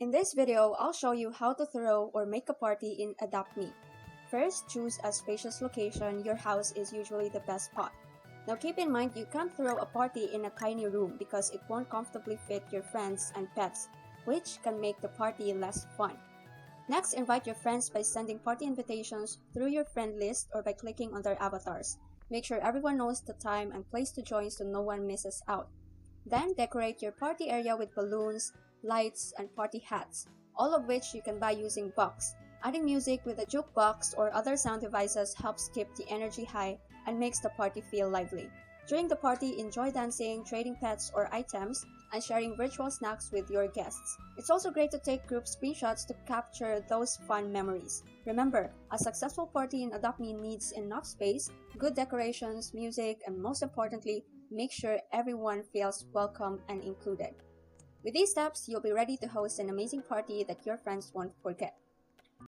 In this video, I'll show you how to throw or make a party in Adopt Me. First, choose a spacious location. Your house is usually the best spot. Now keep in mind you can't throw a party in a tiny room because it won't comfortably fit your friends and pets, which can make the party less fun. Next, invite your friends by sending party invitations through your friend list or by clicking on their avatars. Make sure everyone knows the time and place to join so no one misses out. Then decorate your party area with balloons, lights, and party hats, all of which you can buy using Box. Adding music with a jukebox or other sound devices helps keep the energy high and makes the party feel lively. During the party, enjoy dancing, trading pets or items, and sharing virtual snacks with your guests. It's also great to take group screenshots to capture those fun memories. Remember, a successful party in Adopt Me needs enough space, good decorations, music, and most importantly, make sure everyone feels welcome and included. With these steps, you'll be ready to host an amazing party that your friends won't forget.